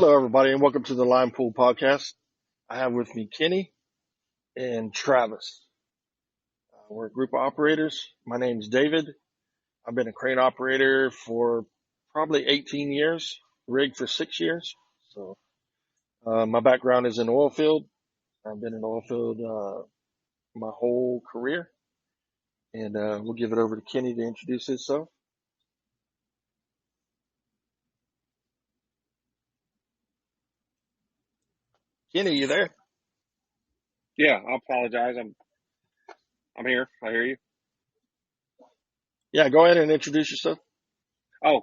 Hello, everybody, and welcome to the Line Pool Podcast. I have with me Kenny and Travis. We're a group of operators. My name's David. I've been a crane operator for probably 18 years, rig for 6 years. So my background is in the oil field. I've been in the oil field my whole career. And we'll give it over to Kenny to introduce himself. Kenny, you there? Yeah, I apologize. I'm here. I hear you. Yeah, go ahead and introduce yourself. Oh,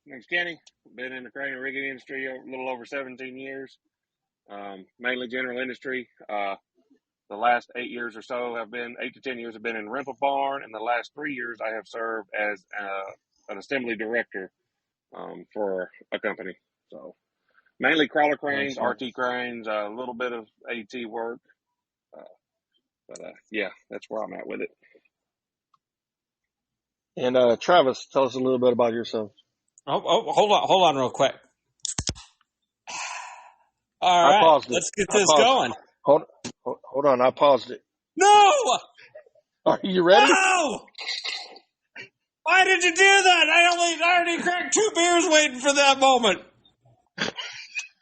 name's Kenny. Been in the crane and rigging industry a little over 17 years. Mainly general industry. The last 8 years or so have been 8 to 10 years have been in rental barn, and the last 3 years I have served as an assembly director for a company. So mainly crawler cranes, Nice. RT cranes, a little bit of AT work. But yeah, that's where I'm at with it. And Travis, tell us a little bit about yourself. Hold on real quick. All I right, paused it. let's get I this paused it. going. Hold on, I paused it. No! Are you ready? No! Why did you do that? I already cracked 2 beers waiting for that moment.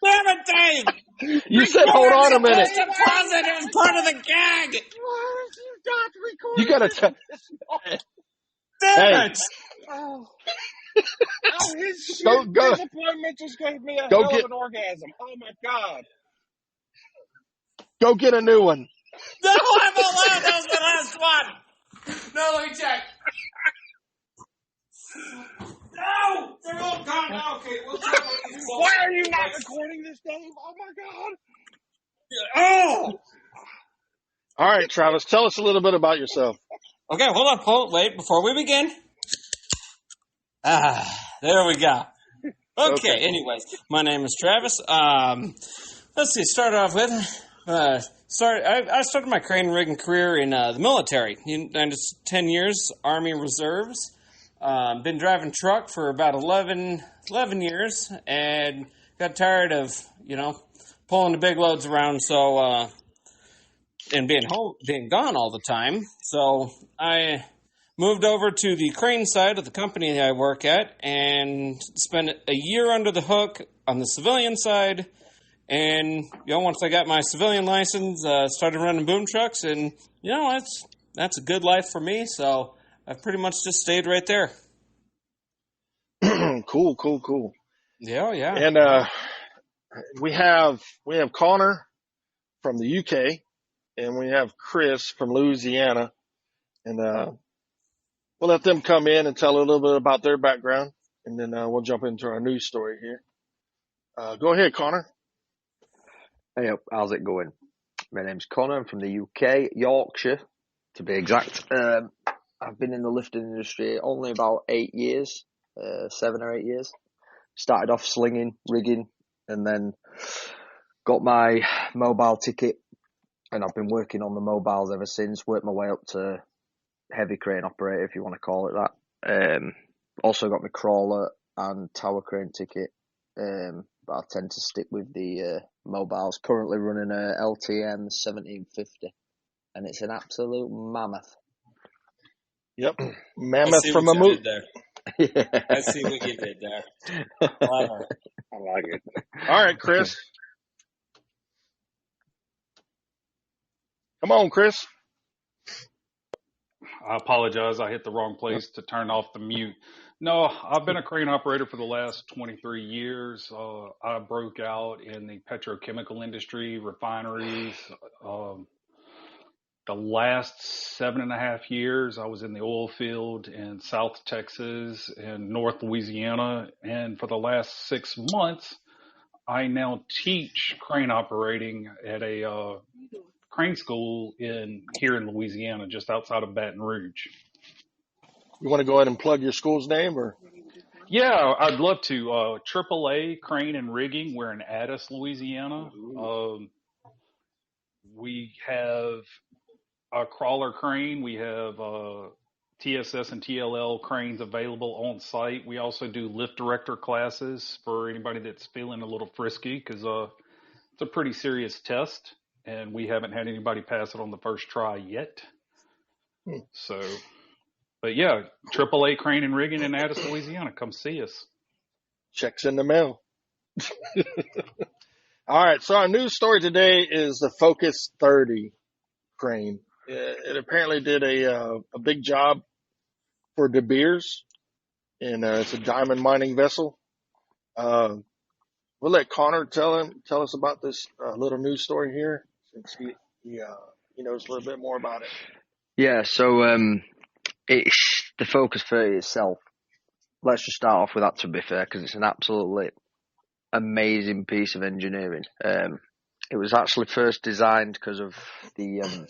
Damn it, Dave! You said hold on a minute. It was part of the gag. You gotta tell. Damn Hey. it! Oh, his Go. disappointment just gave me a hell of an orgasm. Oh my God. Go get a new one. No, I'm allowed. That was the last one. No, let me check. No! They're all gone. Okay, we'll try one of these. Why are you not recording this, Dave? Oh my God. Oh! All right, Travis, tell us a little bit about yourself. Okay, wait, before we begin. There we go. Okay, anyways, my name is Travis. Let's see, start off with, I started my crane rigging career in the military. 10 years, Army Reserves. Been driving truck for about 11 years, and got tired of, pulling the big loads around, so, and being gone all the time. So I moved over to the crane side of the company that I work at and spent a year under the hook on the civilian side. And, once I got my civilian license, started running boom trucks, and, that's a good life for me. So I've pretty much just stayed right there. Cool. Yeah. And we have Connor from the UK, and we have Chris from Louisiana, and we'll let them come in and tell a little bit about their background, and then we'll jump into our news story here. Go ahead, Connor. Hey, how's it going? My name's Connor. I'm from the UK, Yorkshire, to be exact. I've been in the lifting industry only about 8 years, 7 or 8 years. Started off slinging, rigging, and then got my mobile ticket, and I've been working on the mobiles ever since. Worked my way up to heavy crane operator, if you want to call it that. Also got my crawler and tower crane ticket, but I tend to stick with the mobiles. Currently running a LTM 1750, and it's an absolute mammoth. Yep, mammoth from a movie. Yeah. I see what you did there. Clever. I like it. All right, Chris. Come on, Chris. I apologize. I hit the wrong place to turn off the mute. No, I've been a crane operator for the last 23 years. I broke out in the petrochemical industry, refineries. The last 7.5 years, I was in the oil field in South Texas and North Louisiana. And for the last 6 months, I now teach crane operating at a crane school here in Louisiana, just outside of Baton Rouge. You want to go ahead and plug your school's name, or? Yeah, I'd love to. AAA Crane and Rigging. We're in Addis, Louisiana. We have a crawler crane. We have TSS and TLL cranes available on site. We also do lift director classes for anybody that's feeling a little frisky, because it's a pretty serious test, and we haven't had anybody pass it on the first try yet. So, but yeah, AAA Crane and Rigging in Addis, Louisiana. Come see us. Checks in the mail. All right, so our news story today is the Focus 30 crane. It apparently did a big job for De Beers, and it's a diamond mining vessel. We'll let Connor tell us about this little news story here, since he knows a little bit more about it. Yeah, so it's the Focus 30 itself. Let's just start off with that, to be fair, because it's an absolutely amazing piece of engineering. It was actually first designed because of the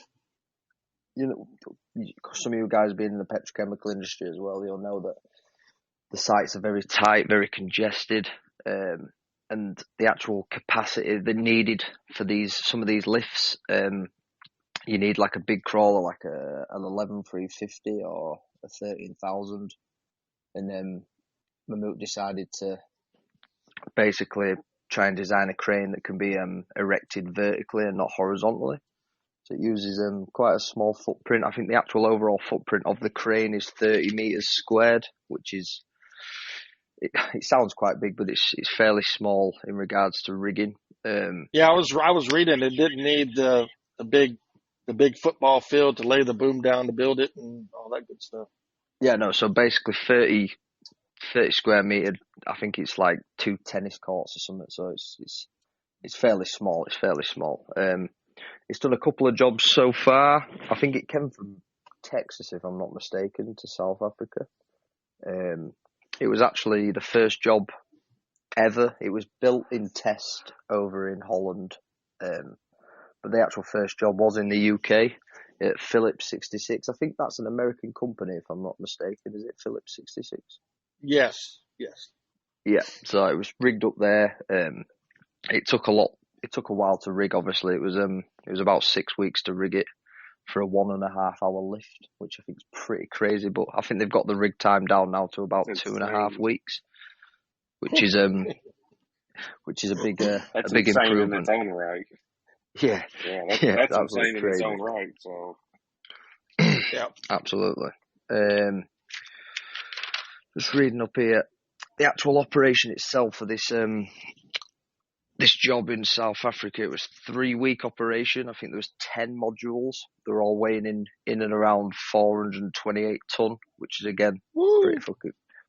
some of you guys being in the petrochemical industry as well, you'll know that the sites are very tight, very congested, and the actual capacity they needed for some of these lifts, you need like a big crawler, like an 11350 or a 13,000, and then Mammoet decided to basically try and design a crane that can be erected vertically and not horizontally. So it uses quite a small footprint. I think the actual overall footprint of the crane is 30 meters squared, which is it sounds quite big, but it's fairly small in regards to rigging. Yeah, I was reading it didn't need the big football field to lay the boom down to build it and all that good stuff. Yeah, no. So basically, 30 square meter. I think it's like 2 tennis courts or something. So it's fairly small. It's fairly small. It's done a couple of jobs so far. I think it came from Texas, if I'm not mistaken, to South Africa. It was actually the first job ever. It was built in test over in Holland, but the actual first job was in the UK at Phillips 66. I think that's an American company, if I'm not mistaken. Is it Phillips 66? Yes. Yeah. So it was rigged up there. It took a while to rig. Obviously, it was about 6 weeks to rig it for a 1.5 hour lift, which I think is pretty crazy. But I think they've got the rig time down now to about That's 2.5 weeks, which is a big that's a big insane improvement. in its own right. Yeah, That's absolutely insane crazy. in its own right. So Yeah. Absolutely. Just reading up here, the actual operation itself for this job in South Africa, it was 3-week operation. I think there was 10 modules. They're all weighing in and around 428 ton, which is again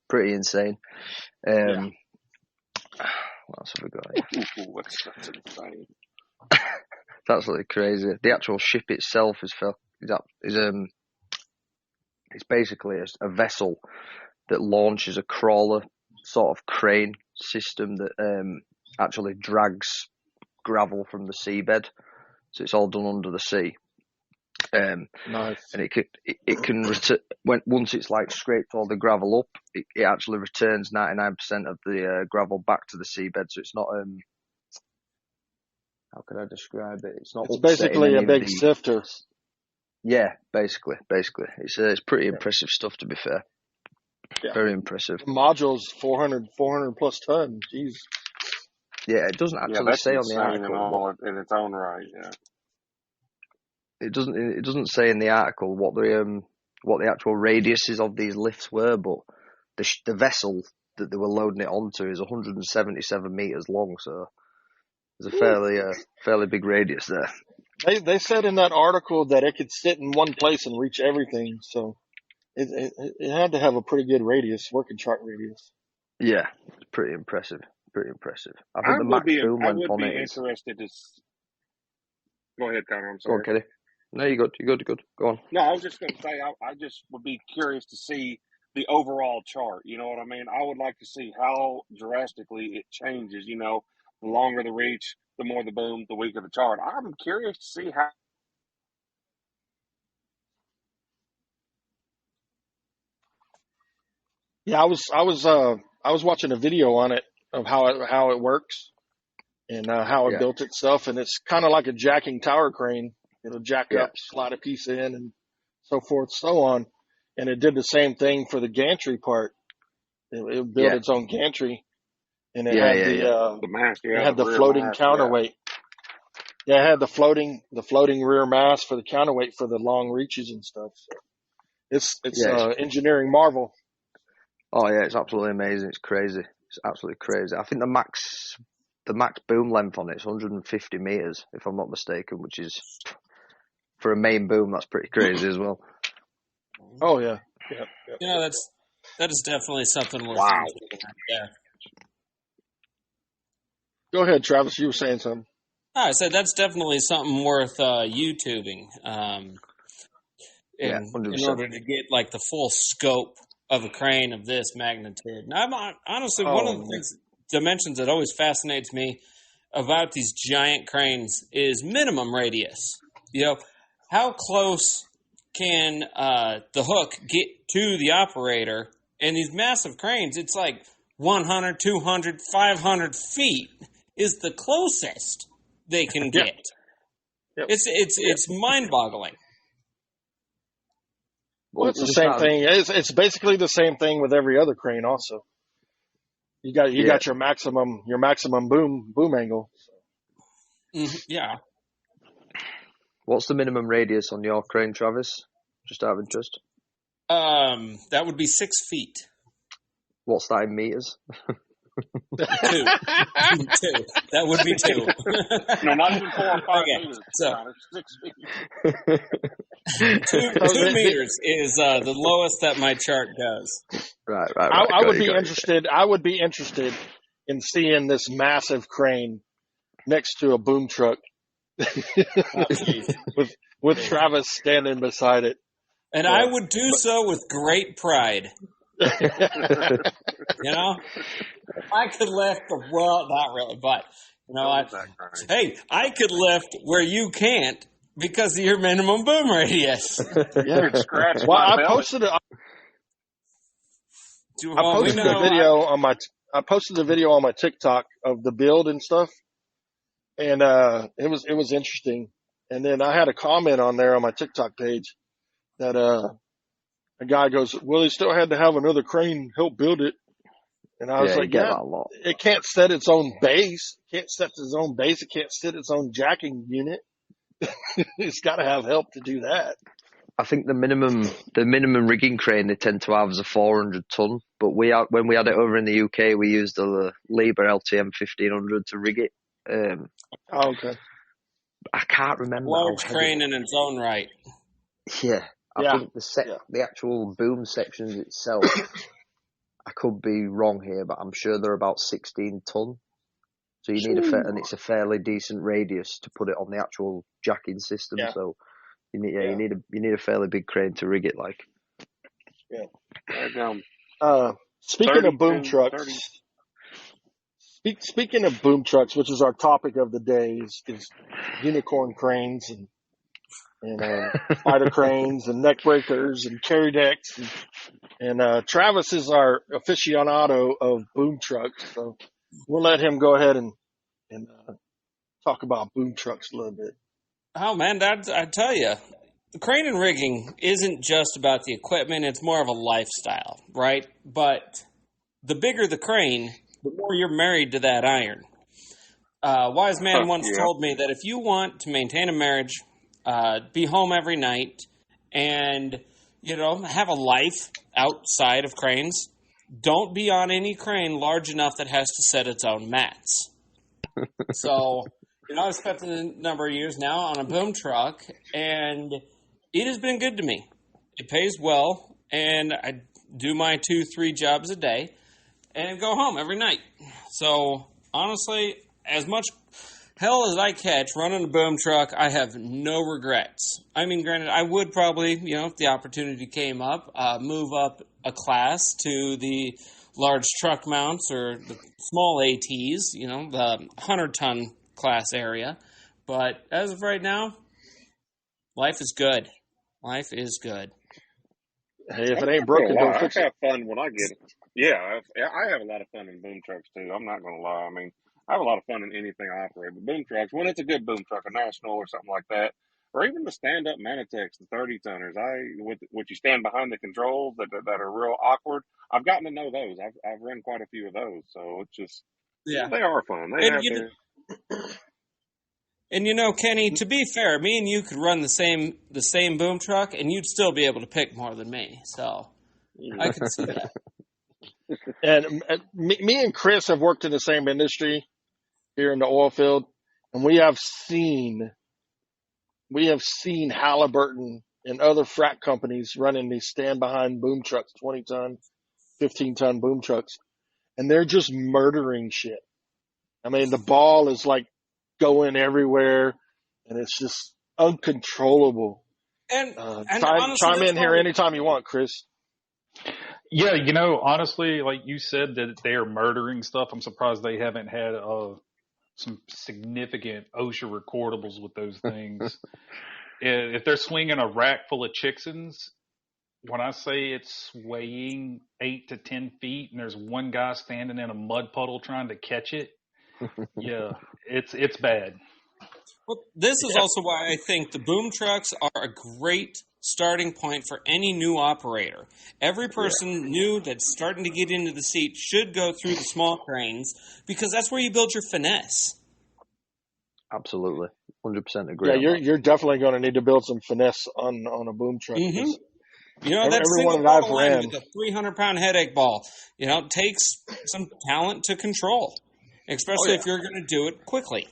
pretty insane. Yeah. What else have we got here? that's insane. It's absolutely crazy. The actual ship itself is it's basically a vessel that launches a crawler sort of crane system that actually drags gravel from the seabed. So it's all done under the sea. Nice. And it can return once it's like scraped all the gravel up. It actually returns 99% of the gravel back to the seabed. So it's not how can I describe it? It's not. It's basically a big sifter. Yeah, basically, it's pretty impressive stuff. To be fair, very impressive. The modules 400 plus ton. Jeez. Yeah, it doesn't actually say on the article in its own right. Yeah. It doesn't say in the article what the actual radiuses of these lifts were, but the vessel that they were loading it onto is 177 meters long, so there's a fairly big radius there. They said in that article that it could sit in one place and reach everything, so it had to have a pretty good radius, working chart radius. Yeah, it's pretty impressive. I think I the max boom would length on be it is. interested to. Go ahead, Connor. I'm Go on, sorry. Kelly. No, you're good. Go on. No, I was just going to say I just would be curious to see the overall chart. You know what I mean? I would like to see how drastically it changes. You know, the longer the reach, the more the boom, the weaker the chart. I'm curious to see how. Yeah, I was watching a video on it of how it works and how it built itself, and it's kind of like a jacking tower crane. It'll jack up, slide a piece in, and so forth, so on. and it did the same thing for the gantry part. It built Yeah, its own gantry, and it yeah, had yeah, yeah. The mast, it yeah, had the the rear floating mast, yeah. counterweight. Yeah, it had the floating rear mass for the counterweight for the long reaches and stuff. So it's Yeah, engineering marvel. oh yeah, it's absolutely amazing. It's crazy. It's absolutely crazy. I think the max boom length on it is 150 meters, if I'm not mistaken, which is for a main boom, that's pretty crazy as well. Oh yeah, yeah, yeah. You know, that is definitely something worth Wow. looking at there. Go ahead, Travis. You were saying something. I said that's definitely something worth YouTubing. Yeah, In 100%. order to get like the full scope of a crane of this magnitude. Now, honestly, one of the dimensions that always fascinates me about these giant cranes is minimum radius. You know, how close can the hook get to the operator? And these massive cranes, it's like 100, 200, 500 feet is the closest they can get. Yep. It's mind-boggling. Well, it's the same thing. It's basically the same thing with every other crane. Also, you got your maximum boom angle. Yeah. What's the minimum radius on your crane, Travis? Just out of interest. That would be 6 feet. What's that in meters? 2. 2. That would be 2. No, not even 4 or 5 Okay, meters. so- No, it's 6 feet. 2 meters is the lowest that my chart goes. Right. I would be interested. I would be interested in seeing this massive crane next to a boom truck with Travis standing beside it. And I would do so with great pride. You know, if I could lift not really, but you know, I could lift where you can't because of your minimum boom radius. Yeah. Scratch Well, my I belly. posted a video on my TikTok of the build and stuff, and it was interesting. And then I had a comment on there on my TikTok page that a guy goes, "Well, he still had to have another crane help build it." And I was you like, get "Yeah, that a lot. it can't set its own base. It can't set its own base. It can't set its own jacking unit. It's got to have help to do that." I think the minimum rigging crane they tend to have is a 400 ton, but when we had it over in the UK, we used the Liebherr LTM 1500 to rig it. Oh, okay. I can't remember. Large crane in its own right. Yeah, I Yeah. think the actual boom sections itself, I could be wrong here, but I'm sure they're about 16 ton. So you need and it's a fairly decent radius to put it on the actual jacking system. Yeah. So you need a fairly big crane to rig it like. Speaking 30, of boom 10, trucks, 30. Speaking of boom trucks, which is our topic of the day, is unicorn cranes and spider cranes and neck breakers and carry decks. And Travis is our aficionado of boom trucks, so we'll let him go ahead and talk about boom trucks a little bit. Oh man, I tell you, the crane and rigging isn't just about the equipment; it's more of a lifestyle, right? But the bigger the crane, the more you're married to that iron. Wise man once told me that if you want to maintain a marriage, be home every night, and have a life outside of cranes, don't be on any crane large enough that has to set its own mats. So, I've spent a number of years now on a boom truck, and it has been good to me. It pays well, and I do my 2-3 jobs a day and go home every night. So, honestly, as much hell as I catch running a boom truck, I have no regrets. I mean, granted, I would probably, if the opportunity came up, move up a class to the large truck mounts or the small ATs, the 100-ton class area. But as of right now, life is good. Life is good. Hey, if it ain't broken, don't fix it. I have fun when I get it. Yeah, I have a lot of fun in boom trucks too. I'm not going to lie. I mean, I have a lot of fun in anything I operate. But boom trucks, when it's a good boom truck, a National or something like that, or even the stand-up Manitex, the 30-tonners. With you stand behind the controls that are real awkward. I've gotten to know those. I've run quite a few of those, so it's just they are fun. They And have their Kenny, to be fair, me and you could run the same boom truck, and you'd still be able to pick more than me. So I could see that. And me and Chris have worked in the same industry here in the oil field, and we have seen Halliburton and other frac companies running these stand behind boom trucks, 20-ton, 15-ton boom trucks, and they're just murdering shit. I mean, the ball is like going everywhere, and it's just uncontrollable. And honestly, chime in here anytime you want, Chris. Yeah, honestly, like you said that they are murdering stuff. I'm surprised they haven't had some significant OSHA recordables with those things. If they're swinging a rack full of Chicksons, when I say it's swaying 8 to 10 feet and there's one guy standing in a mud puddle trying to catch it, yeah, it's bad. Well, this is also why I think the boom trucks are a great starting point for any new operator. Every person new that's starting to get into the seat should go through the small cranes because that's where you build your finesse. Absolutely. 100% agree. Yeah, you're definitely going to need to build some finesse on a boom truck. Mm-hmm. That single bottle line with a 300-pound headache ball, takes some talent to control, especially if you're going to do it quickly.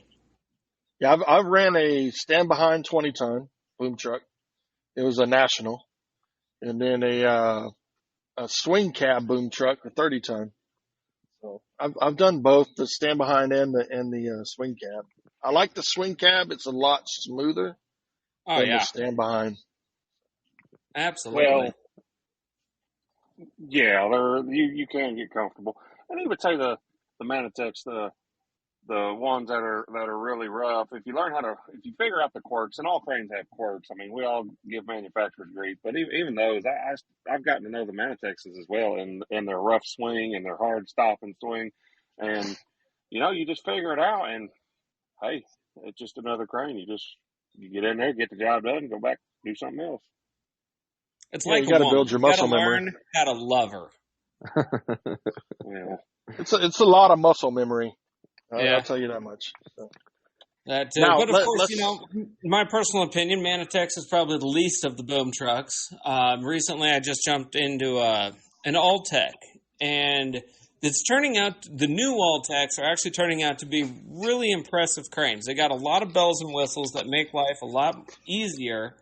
Yeah, I've ran a stand-behind 20-ton boom truck. It was a national. And then a swing cab boom truck, a 30-ton. So I've done both the stand-behind and the swing cab. I like the swing cab. It's a lot smoother than the stand-behind. Absolutely. Well, yeah, you can get comfortable. And even say the Manitex, the ones that are really rough. If you figure out the quirks, and all cranes have quirks. I mean, we all give manufacturers grief, but even those, I've gotten to know the Manitexes as well, and their rough swing and their hard stop and swing, and you just figure it out, and hey, it's just another crane. You get in there, get the job done, go back, do something else. It's like you got to build your muscle memory. Learn how to love her. Yeah, it's a lot of muscle memory. I'll tell you that much. So. But of course, in my personal opinion, Manitex is probably the least of the boom trucks. Recently, I just jumped into an Alltech, and it's turning out the new Alltechs are actually turning out to be really impressive cranes. They got a lot of bells and whistles that make life a lot easier,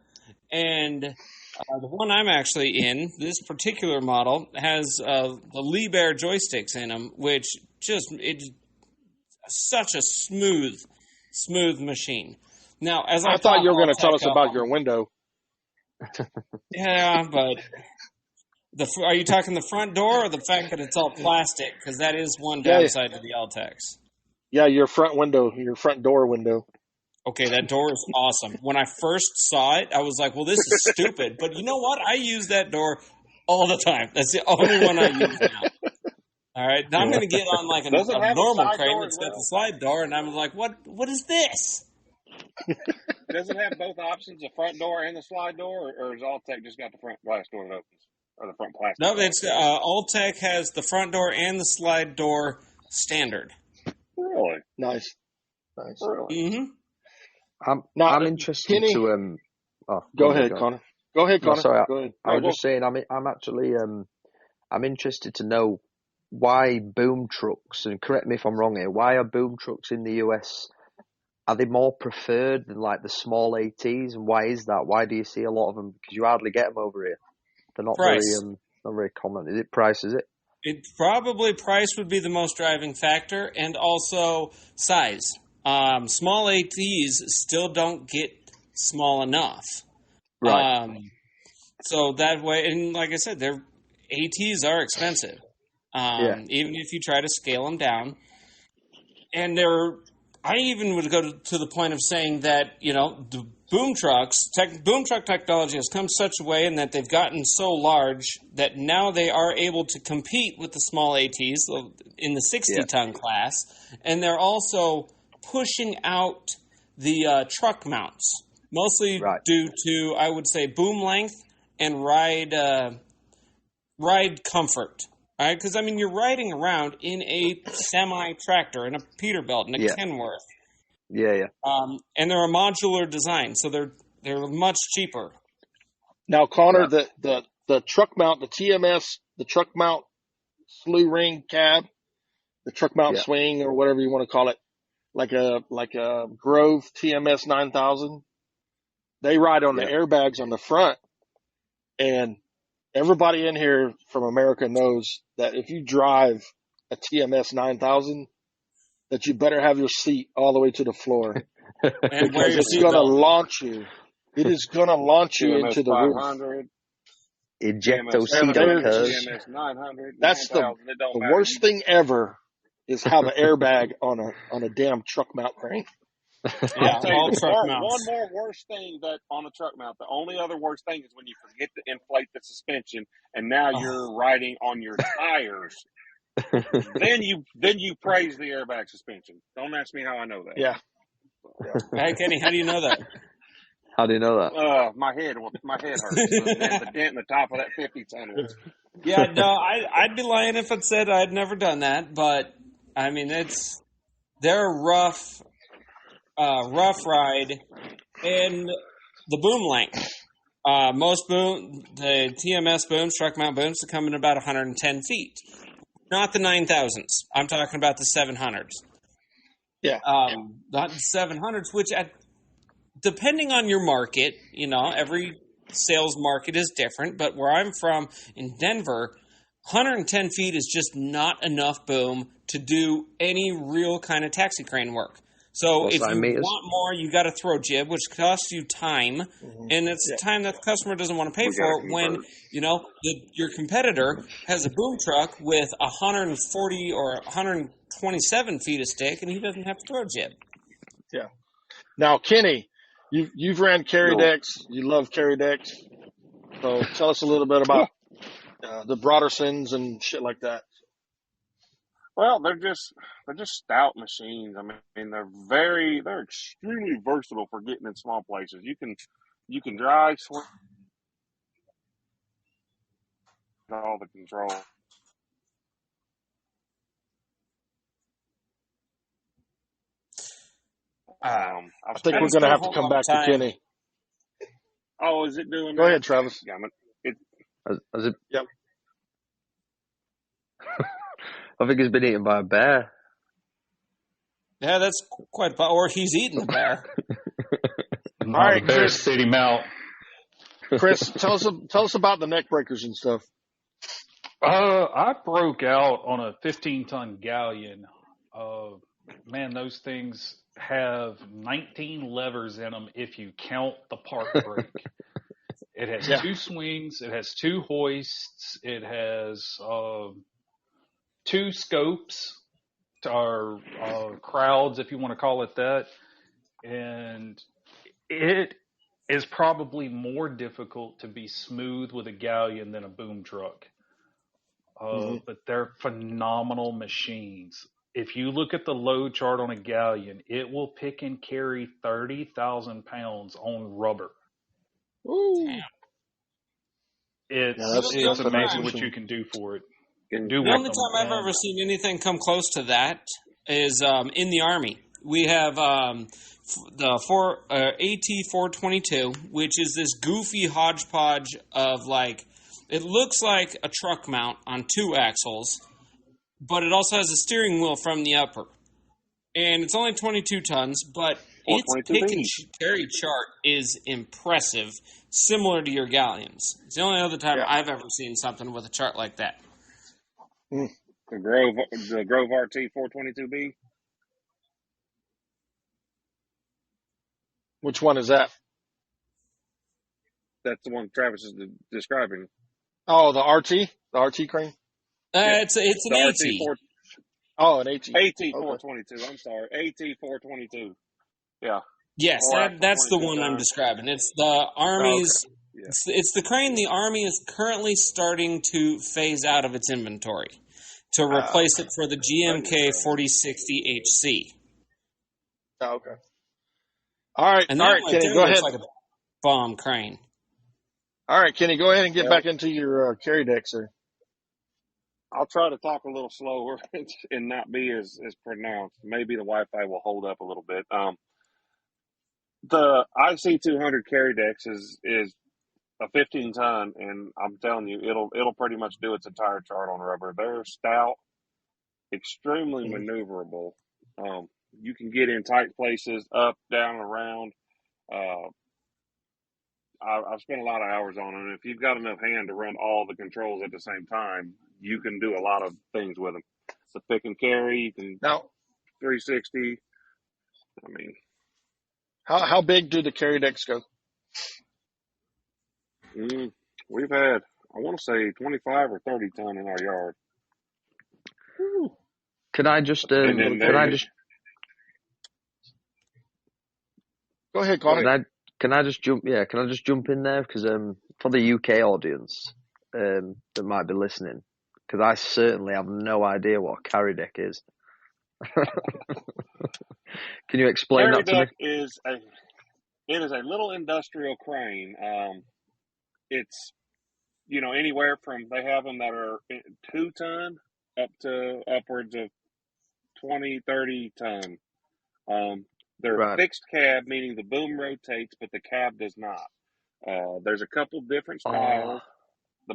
and the one I'm actually in, this particular model, has the Liebherr joysticks in them, which it's such a smooth machine. Now, as I thought you were going to tell us about your window. Yeah, but are you talking the front door or the fact that it's all plastic? Because that is one downside to the Alltechs. Yeah, your front door window. Okay, that door is awesome. When I first saw it, I was like, well, this is stupid. But you know what? I use that door all the time. That's the only one I use now. All right, now I'm going to get on like a normal crane that's got the slide door, and I'm like, what is this? Does it have both options, the front door and the slide door, or is Alltech just got the front glass door that opens, or the front plastic? No, it's Alltech has the front door and the slide door standard. Really? Nice. Really? Mm-hmm. I'm interested Kenny, to go ahead, Connor. Go ahead, Connor. No, sorry, go ahead. I was just saying I'm actually I'm interested to know why boom trucks, and correct me if I'm wrong here, why are boom trucks in the US, are they more preferred than like the small ATs, and why is that? Why do you see a lot of them? Because you hardly get them over here. They're not very common. Is it price, is it? It probably price would be the most driving factor, and also size. Small ATs still don't get small enough. Right. So that way, and like I said, their ATs are expensive. Even if you try to scale them down. And I even would go to the point of saying that, the boom truck technology has come such a way in that they've gotten so large that now they are able to compete with the small ATs in the 60-ton class. And they're also pushing out the truck mounts. mostly Right. due to, I would say, boom length and ride comfort. All right, because I mean, you're riding around in a semi tractor, in a Peterbilt, in a Yeah. Kenworth, Yeah. and they're a modular design, so they're much cheaper. Now, Connor, Right. the truck mount, the TMS, the truck mount slew ring cab, the truck mount Yeah. swing or whatever you want to call it, like a Grove TMS 9000. They ride on the Yeah. airbags on the front, and everybody in here from America knows that if you drive a TMS 9000, that you better have your seat all the way to the floor And wear because your it's going to seatbelt. launch you. It is going to launch you TMS into the roof. 500, Ejecto TMS There- 700, seater there's- curves. TMS 900, That's the 9000. It don't the matter. worst thing ever is have an airbag on a damn truck mount crane. Yeah, I'll tell you all the truck one mounts. more worst thing that on a truck mount. The only other worst thing is when you forget to inflate the suspension, and now you're riding on your tires. then you praise the airbag suspension. Don't ask me how I know that. Yeah. Hey, Kenny, how do you know that? How do you know that? My head hurts. The dent in the top of that 50 ton was. Yeah, no, I'd be lying if it said I'd never done that, but I mean they're a rough ride, and the boom length. The TMS booms, truck mount booms, come in about 110 feet. Not the 9,000s. I'm talking about the 700s. Yeah. Not the 700s, which depending on your market, every sales market is different, but where I'm from in Denver, 110 feet is just not enough boom to do any real kind of taxi crane work. So Plus if you 9 meters. want more, you got to throw jib, which costs you time, and it's time that the customer doesn't want to pay We for gotta when your competitor has a boom truck with 140 or 127 feet of stick, and he doesn't have to throw jib. Yeah. Now, Kenny, you've ran carry decks. You love carry decks. So tell us a little bit about the Brodersons and shit like that. Well, they're just stout machines. I mean, they're extremely versatile for getting in small places. You can drive, swing, all the control. I think we're going to have to come back to Kenny. Oh, is it doing Go that? ahead, Travis. Has it? Yep. I think he's been eaten by a bear. Yeah, that's quite. Or he's eating the bear. All right, the Bear Chris. City Mount. Chris, tell us about the neck breakers and stuff. I broke out on a 15-ton galleon. Man, those things have 19 levers in them if you count the park brake. It has 2 swings. It has 2 hoists. It has 2 scopes, or crowds, if you want to call it that. And it is probably more difficult to be smooth with a galleon than a boom truck. But they're phenomenal machines. If you look at the load chart on a galleon, it will pick and carry 30,000 pounds on rubber. Ooh. It's amazing what you can do for it. The only time I've ever seen anything come close to that is in the Army. We have the AT-422, which is this goofy hodgepodge of it looks like a truck mount on 2 axles, but it also has a steering wheel from the upper. And it's only 22 tons, but its pick and carry chart is impressive, similar to your galleons. It's the only other time I've ever seen something with a chart like that. The Grove RT 422B. Which one is that? That's the one Travis is describing. Oh, the RT crane. It's an AT. Oh, an AT. AT 422. I'm sorry, AT 422. Yeah. Yes, that's the one I'm describing. It's the Army's. Yeah. It's the crane the Army is currently starting to phase out of its inventory to replace it for the GMK 4060 HC. Oh, okay. All right, And all that right, right Kenny, there go looks ahead. like a bomb crane. All right, Kenny, go ahead and get Well, back into your carry deck, sir. I'll try to talk a little slower and not be as pronounced. Maybe the Wi-Fi will hold up a little bit. The IC200 carry decks is a 15 ton, and I'm telling you, it'll pretty much do its entire chart on rubber. They're stout, extremely Mhm. maneuverable. You can get in tight places, up, down, around. Uh, I've spent a lot of hours on them. If you've got enough hand to run all the controls at the same time, you can do a lot of things with them. The pick and carry, you can Now, 360. I mean, how big do the carry decks go? we've had, I want to say 25 or 30 ton in our yard. Can I just And then can I just Go ahead, go Connor. ahead. can I just jump in there because for the UK audience that might be listening, because I certainly have no idea what a carry deck is. Can you explain Carry that to me? deck is a little industrial crane. It's anywhere from, they have them that are 2 ton up to upwards of 20, 30 ton. They're Right. fixed cab, meaning the boom rotates, but the cab does not. There's a couple different Oh, styles. The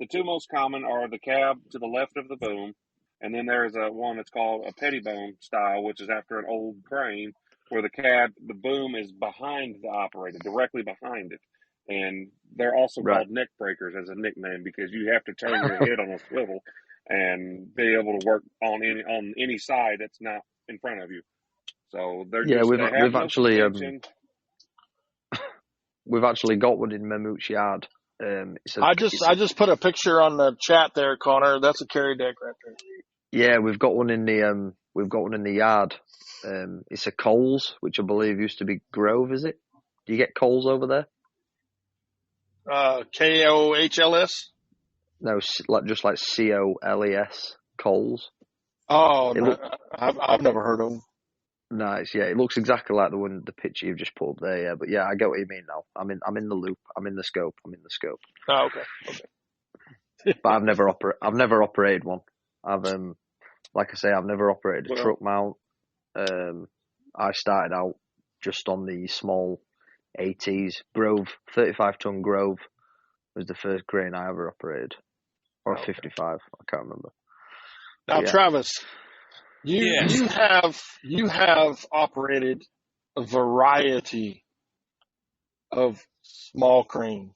two most common are the cab to the left of the boom, and then there's one that's called a pettibone style, which is after an old crane, where the boom is behind the operator, directly behind it. And they're also right. called neck breakers as a nickname because you have to turn your head on a swivel and be able to work on any side that's not in front of you. So Yeah, they have no suspension. we've actually got one in Mammoot's yard. It's I just put a picture on the chat there, Connor. That's a carry deck right there. yeah, we've got one in the yard. It's a Coles, which I believe used to be Grove. Is it? Do you get Coles over there? KOHLS. No, just like COLES, Coles. Oh, It no, look I've never heard of them. nice. Yeah, it looks exactly like the picture you've just pulled there. Yeah, but yeah, I get what you mean now. I'm in the loop. I'm in the scope. Oh, okay. But I've never operated one. I've like I say, I've never operated a Well, truck mount. I started out just on the small ATs. Grove, 35 ton Grove was the first crane I ever operated, or Okay. 55. I can't remember. Now, Yeah. Travis, you have operated a variety of small cranes.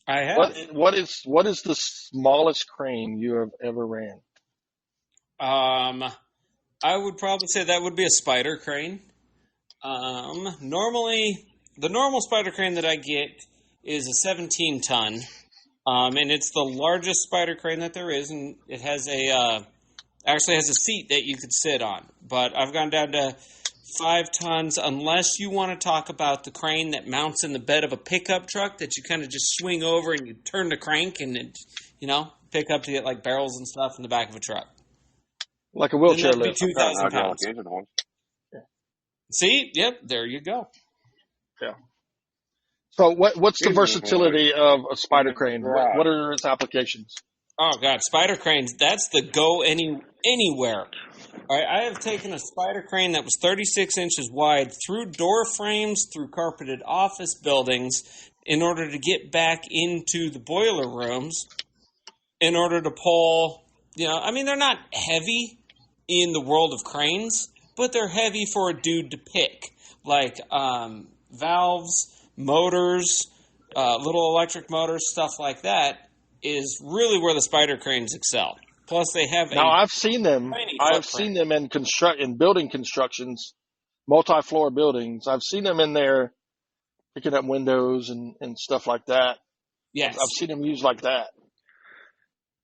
I have. What is the smallest crane you have ever ran? I would probably say that would be a spider crane. Normally, the normal spider crane that I get is a 17 ton, and it's the largest spider crane that there is, and it has actually has a seat that you could sit on. But I've gone down to 5 tons, unless you want to talk about the crane that mounts in the bed of a pickup truck that you kind of just swing over and you turn the crank and it, pick up to get like barrels and stuff in the back of a truck. Like a Then wheelchair that'd be lift. 2,000 hydraulic pounds. engine horse. See? Yep, there you go. Yeah. So what's the Engine versatility of a spider crane? Right. What are its applications? Oh god, spider cranes, that's the go anywhere. All right, I have taken a spider crane that was 36 inches wide through door frames, through carpeted office buildings, in order to get back into the boiler rooms, in order to pull, they're not heavy in the world of cranes, but they're heavy for a dude to pick. Like valves, motors, little electric motors, stuff like that is really where the spider cranes excel. Plus, they have Now I've seen them. tiny I've footprint. seen them in building constructions, multi-floor buildings. I've seen them in there picking up windows and stuff like that. Yes. I've seen them used like that,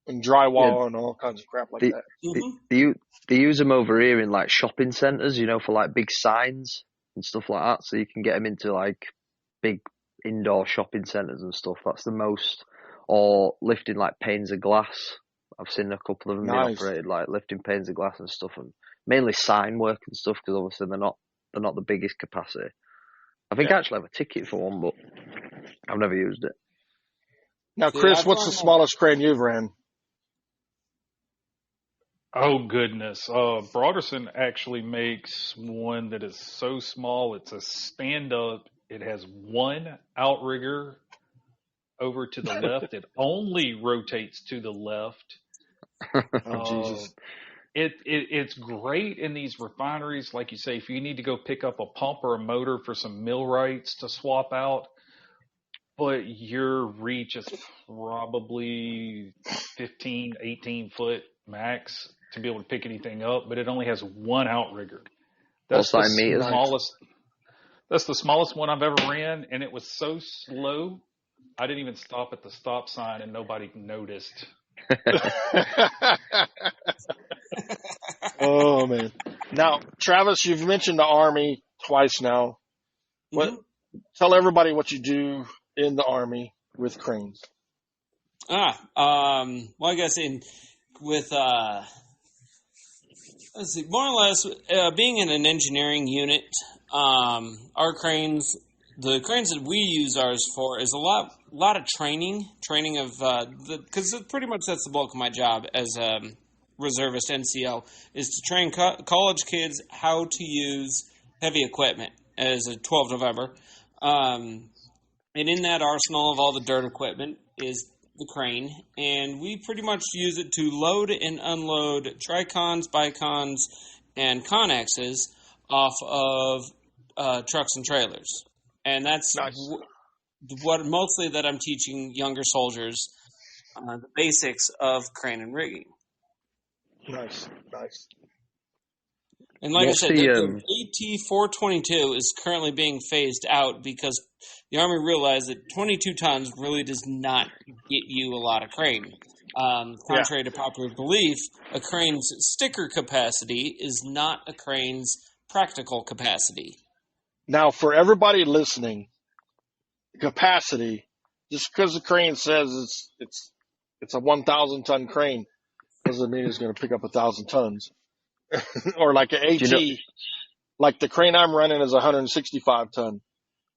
and drywall and all kinds of crap like that. Mm-hmm. They use them over here in like shopping centres, for like big signs and stuff like that. So you can get them into like big indoor shopping centres and stuff. That's the most. Or lifting like panes of glass. I've seen a couple of them being Nice. operated like lifting panes of glass and stuff and mainly sign work and stuff, because obviously they're not the biggest capacity. I think I actually have a ticket for one, but I've never used it. Now, Chris, what's the smallest crane you've ran? Oh, goodness. Broderson actually makes one that is so small, it's a stand-up. It has one outrigger over to the left. It only rotates to the left. Jesus. It's great in these refineries. Like you say, if you need to go pick up a pump or a motor for some millwrights to swap out, but your reach is probably 15, 18 foot max to be able to pick anything up, but it only has one outrigger. That's the smallest. That's the smallest one I've ever ran, and it was so slow, I didn't even stop at the stop sign, and nobody noticed. Oh man! Now, Travis, you've mentioned the Army twice now. Tell everybody what you do in the Army with cranes. Well, I guess let's see, more or less, being in an engineering unit, our cranes, the cranes that we use ours for is a lot of training of, because pretty much that's the bulk of my job as a reservist NCO, is to train college kids how to use heavy equipment as a 12 November. And in that arsenal of all the dirt equipment is the crane, and we pretty much use it to load and unload Tricons, Bicons, and Connexes off of trucks and trailers. And that's nice. What mostly that I'm teaching younger soldiers the basics of crane and rigging. Nice. And like I said, the AT-422 is currently being phased out because the Army realized that 22 tons really does not get you a lot of crane. Contrary to popular belief, a crane's sticker capacity is not a crane's practical capacity. Now, for everybody listening, capacity, just because the crane says it's a 1,000 ton crane, doesn't mean it's going to pick up 1,000 tons. Or like an AT, like the crane I'm running is 165 ton.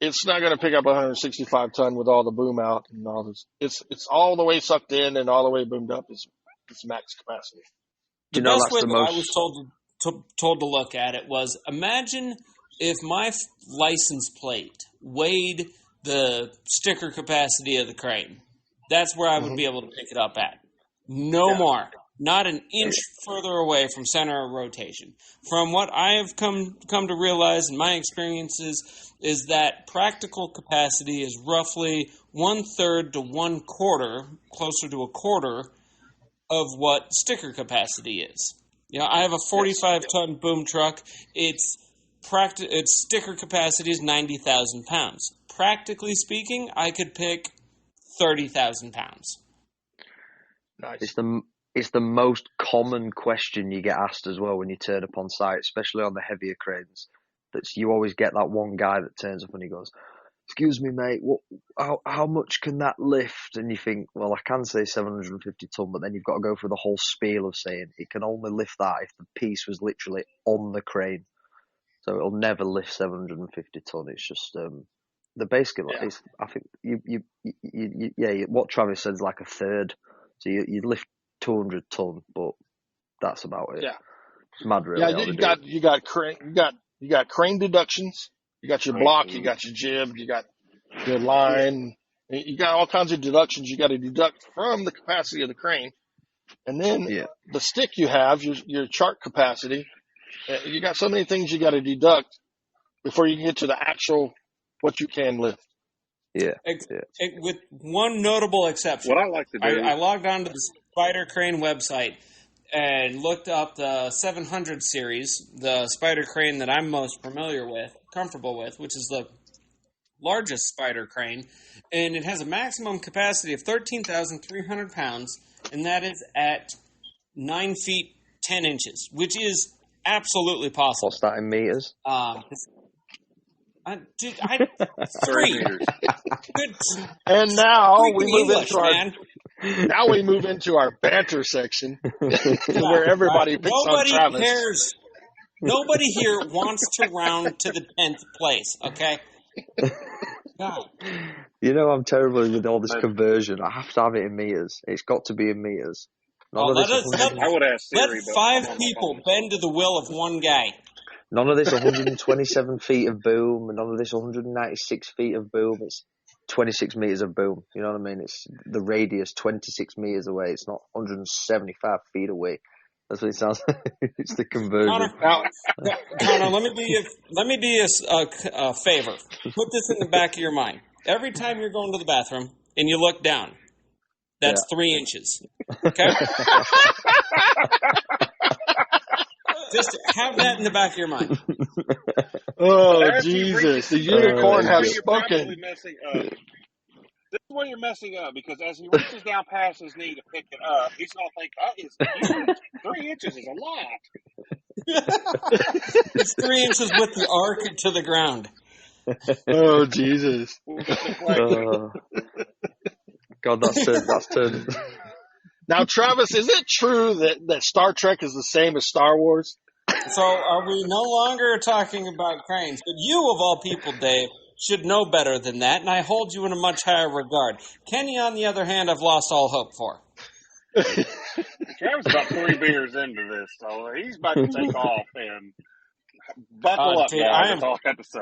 It's not going to pick up 165 ton with all the boom out and all this. It's all the way sucked in and all the way boomed up is max capacity. The best way that I was told to look at it was, imagine if my license plate weighed the sticker capacity of the crane. That's where I would be able to pick it up at. No more. Not an inch further away from center of rotation. From what I have come to realize in my experiences is that practical capacity is roughly 1/3 to 1/4, closer to 1/4 of what sticker capacity is. You know, I have a 45-ton boom truck. Its sticker capacity is 90,000 pounds. Practically speaking, I could pick 30,000 pounds. Nice. It's the most common question you get asked as well when you turn up on site, especially on the heavier cranes. You always get that one guy that turns up and he goes, "Excuse me, mate, how much can that lift?" And you think, well, I can say 750 ton, but then you've got to go through the whole spiel of saying it can only lift that if the piece was literally on the crane. So it'll never lift 750 ton. It's just the basic. I think what Travis said is like 1/3. So you lift 200 ton, but that's about it. Yeah, it's mad, really. Yeah, you got crane deductions. You got your block, you got your jib, you got your line. You got all kinds of deductions you got to deduct from the capacity of the crane, and then the stick you have your chart capacity. You got so many things you got to deduct before you can get to the actual what you can lift. With one notable exception. What I like to do, I logged onto the Spider Crane website and looked up the 700 series, the Spider Crane that I'm most comfortable with, which is the largest Spider Crane, and it has a maximum capacity of 13,300 pounds, and that is at 9 feet 10 inches, which is absolutely possible. What's that in meters? Three. And now we move into our banter section, where everybody picks on Travis. Nobody cares. Nobody here wants to round to the 10th place, okay? God. You know I'm terrible with all this But conversion. I have to have it in meters. It's got to be in meters. None of Let this 100, I would ask let Siri, but 5 I'm on my people phone. bend to the will of one guy. none of this 127 feet of boom, and none of this 196 feet of boom. It's 26 meters of boom. You know what I mean? It's the radius 26 meters away. It's not 175 feet away. That's what it sounds like. It's the conversion. Connor, let me do you a favor. Put this in the back of your mind. Every time you're going to the bathroom and you look down, that's 3 inches. Okay? Just have that in the back of your mind. Oh, As he Jesus. reaches- The unicorn Oh, has You're probably spoken. messing up. This is where you're messing up, because as he reaches down past his knee to pick it up, he's going to think, that is huge. 3 inches is a lot. It's 3 inches with the arc to the ground. Oh, Jesus. With the deflection. God, that's turned. Now, Travis, is it true that Star Trek is the same as Star Wars? So are we no longer talking about cranes? But you, of all people, Dave, should know better than that, and I hold you in a much higher regard. Kenny, on the other hand, I've lost all hope for. Travis about 3 beers into this, so he's about to take off, and buckle up, dude, guys. That's all I have to say.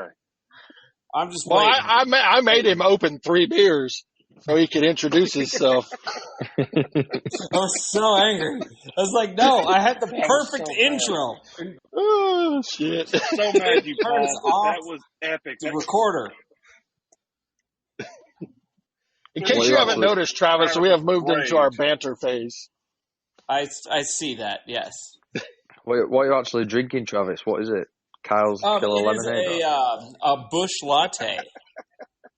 I'm just Well, waiting. I made him open 3 beers so he could introduce himself. I was so angry. I was like, no, I had the That was perfect so bad. intro. Oh, shit. So mad you Turns paused. off That was epic. The recorder. In case Well, you you're haven't actually- noticed, Travis, we have moved into our banter phase. I see that, yes. What are you actually drinking, Travis? What is it? Kyle's Killer It is Lemonade? a Bush Latte.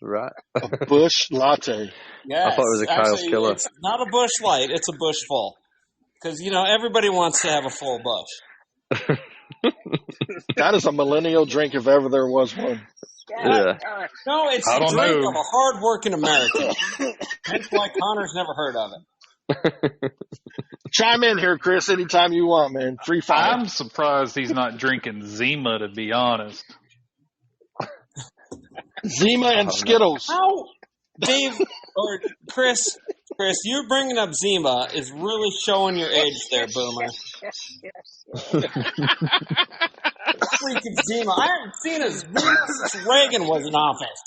Right. A Bush Latte. Yes. I thought it was a Kyle's Actually, Killer. It's not a Bush Light, it's a Bush Full. Because, everybody wants to have a full Bush. That is a millennial drink if ever there was one. Yeah. No, it's I the don't drink know. of a hard-working American. That's why Connor's never heard of it. Chime in here, Chris, anytime you want, man. Free fire. I'm surprised he's not drinking Zima, to be honest. Zima and Skittles. How, Dave, or Chris, you bringing up Zima is really showing your age there, Boomer. Freaking Zima. I haven't seen a Zima since Reagan was in office.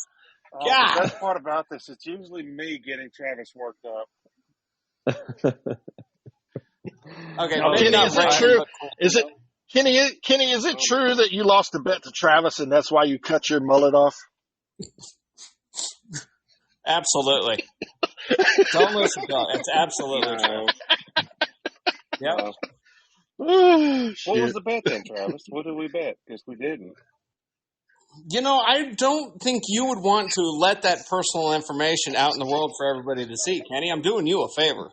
The best part about this, it's usually me getting Travis worked up. Okay, Now, maybe Kenny, not is it Reagan, true? but- Is it Kenny? Is it true that you lost a bet to Travis and that's why you cut your mullet off? Absolutely. Don't listen to it. It's absolutely true. No. Yep. Oh, What was shit. the bet then, Travis? What did we bet? Because we didn't. I don't think you would want to let that personal information out in the world for everybody to see, Kenny. I'm doing you a favor.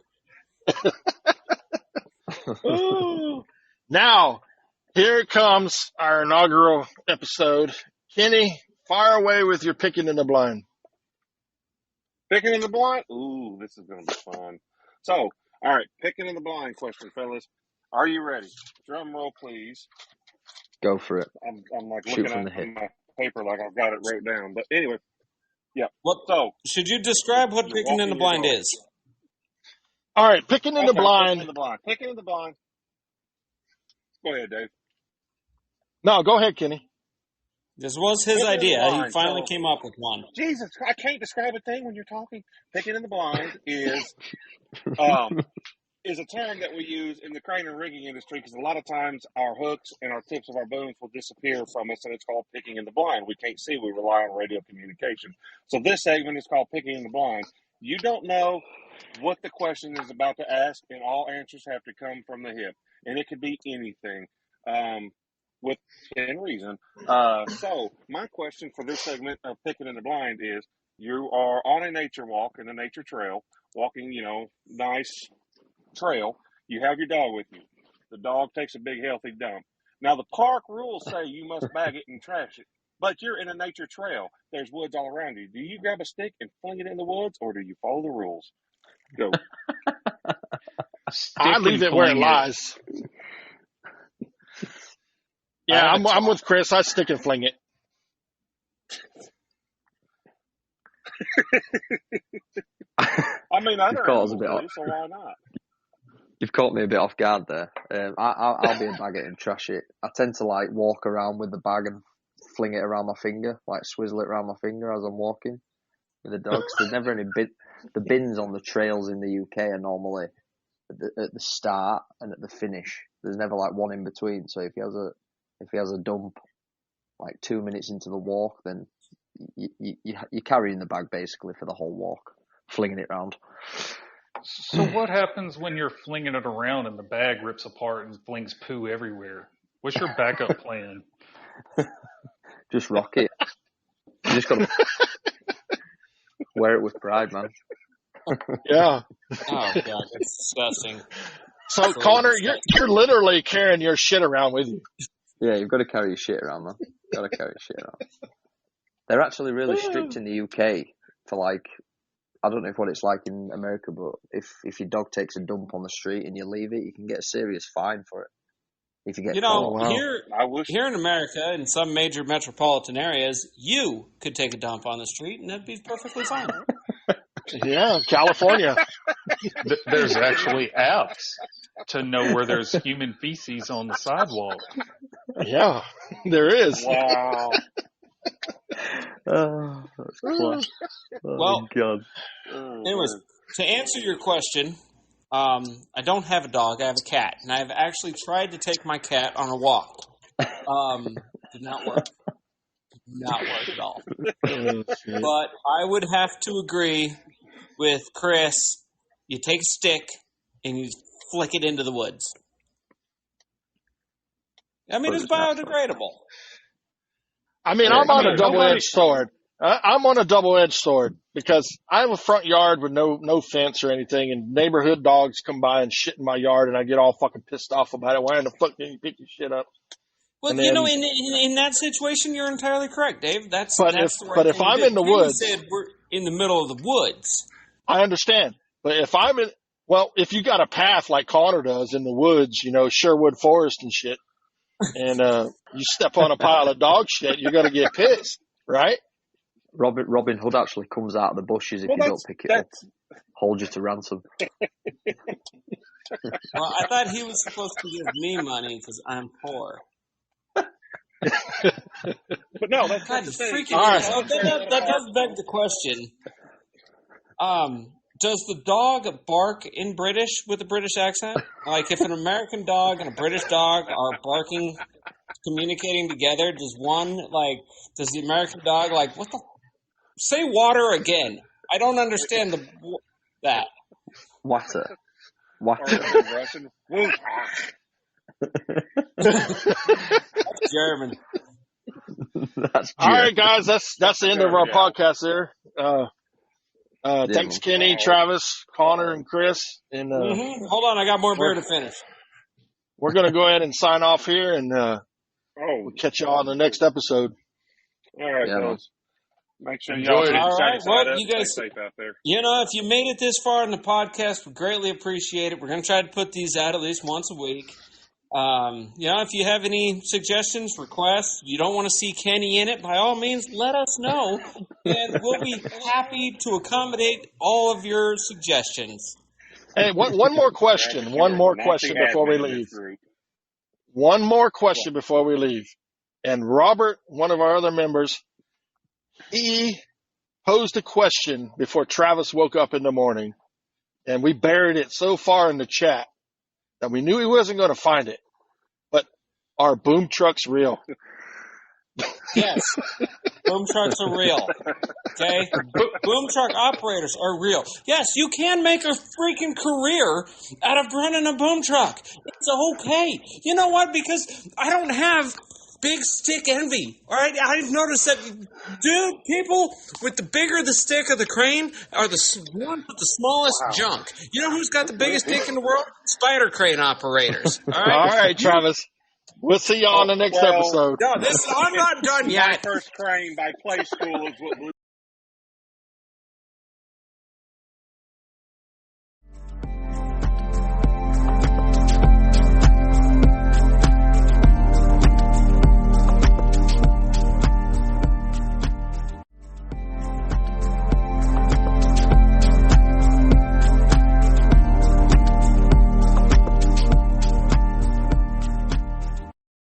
Now, here comes our inaugural episode. Kenny, fire away with your picking in the blind. Picking in the blind? Ooh, this is going to be fun. So, all right, picking in the blind question, fellas. Are you ready? Drum roll, please. Go for it. I'm like Shoot looking from at the hip. my paper like I've got it wrote down. But anyway, yeah. So, should you describe what You're picking in the walking blind your dog. is? All right, picking in the Okay, blind. Picking in the blind. Picking in the blind. Go ahead, Dave. No, go ahead, Kenny. This was his Picking in the idea. He blind, finally so- came up with one. Jesus, I can't describe a thing when you're talking. Picking in the blind is a term that we use in the crane and rigging industry because a lot of times our hooks and our tips of our booms will disappear from us, and it's called picking in the blind. We can't see. We rely on radio communication. So this segment is called picking in the blind. You don't know what the question is about to ask, and all answers have to come from the hip, and it could be anything. Within reason. So my question for this segment of picking in the blind is: you are on a nature walk in a nature trail, walking, nice trail. You have your dog with you. The dog takes a big healthy dump. Now the park rules say you must bag it and trash it, but you're in a nature trail. There's woods all around you. Do you grab a stick and fling it in the woods, or do you follow the rules? Go. I leave it where it lies. Yeah, I'm with Chris. I stick and fling it. I mean, other caught us a animals bit do, off. so why not? You've caught me a bit off guard there. I'll be a baggot and trash it. I tend to like walk around with the bag and fling it around my finger, like swizzle it around my finger as I'm walking with the dogs. There's never any the bins on the trails in the UK are normally at the start and at the finish. There's never like one in between. So if he has a dump like 2 minutes into the walk, then you're carrying the bag basically for the whole walk, flinging it around. So what happens when you're flinging it around and the bag rips apart and flings poo everywhere? What's your backup plan? Just rock it. You just got to wear it with pride, man. Yeah. Oh god, it's disgusting. So Connor, you're literally carrying your shit around with you. Yeah, you've got to carry your shit around, man. Got to carry your shit around. They're actually really strict in the UK for like, I don't know what it's like in America, but if your dog takes a dump on the street and you leave it, you can get a serious fine for it. If you get caught. Here in America, in some major metropolitan areas, you could take a dump on the street and that'd be perfectly fine. Yeah, California. There's actually apps to know where there's human feces on the sidewalk. Yeah, there is. Wow. Oh, that's class. Oh, well, God. Anyways, to answer your question, I don't have a dog. I have a cat, and I've actually tried to take my cat on a walk. Did not work. Did not work at all. But I would have to agree with Chris. You take a stick and you flick it into the woods. I mean, it's biodegradable. I mean, I'm on a double-edged sword. I'm on a double-edged sword because I have a front yard with no fence or anything, and neighborhood dogs come by and shit in my yard, and I get all fucking pissed off about it. Why in the fuck didn't you pick your shit up? Well, then, in that situation, you're entirely correct, Dave. That's but the right if thing I'm to do. in the woods, You said we're in the middle of the woods. I understand, but if you got a path like Connor does in the woods, Sherwood Forest and shit, and you step on a pile of dog shit, you're gonna get pissed, right? Robin Hood actually comes out of the bushes if you don't pick it up. Hold you to ransom. Well, I thought he was supposed to give me money because I'm poor. But no, that's not the thing. Freaking right. That does beg the question. Does the dog bark in British with a British accent? Like, if an American dog and a British dog are barking, communicating together, does the American dog, what the... Say water again. I don't understand that. Water. Russian. That's German. That's all right, guys. That's the end of our podcast there. Thanks, Kenny, Travis, Connor, and Chris. And Hold on, I got more beer to finish. We're gonna go ahead and sign off here, and we'll catch you on the next episode. All right, guys. Make sure you enjoy it. All right, well, you guys, stay safe out there. If you made it this far in the podcast, we greatly appreciate it. We're going to try to put these out at least once a week. If you have any suggestions, requests, you don't want to see Kenny in it, by all means, let us know, and we'll be happy to accommodate all of your suggestions. Hey, one more question. One more question before we leave. One more question before we leave. And Robert, one of our other members, he posed a question before Travis woke up in the morning, and we buried it so far in the chat that we knew he wasn't going to find it. But are boom trucks real? Yes, boom trucks are real. Okay, boom truck operators are real. Yes, you can make a freaking career out of running a boom truck. It's okay. You know what? Because I don't have big stick envy. All right, I've noticed that, dude, people with the bigger the stick of the crane are the ones with the smallest junk. You know who's got the biggest dick in the world? Spider crane operators. All right, all right, Travis. We'll see you on the next episode. No, I'm not done yet. My first crane by Play School is what blew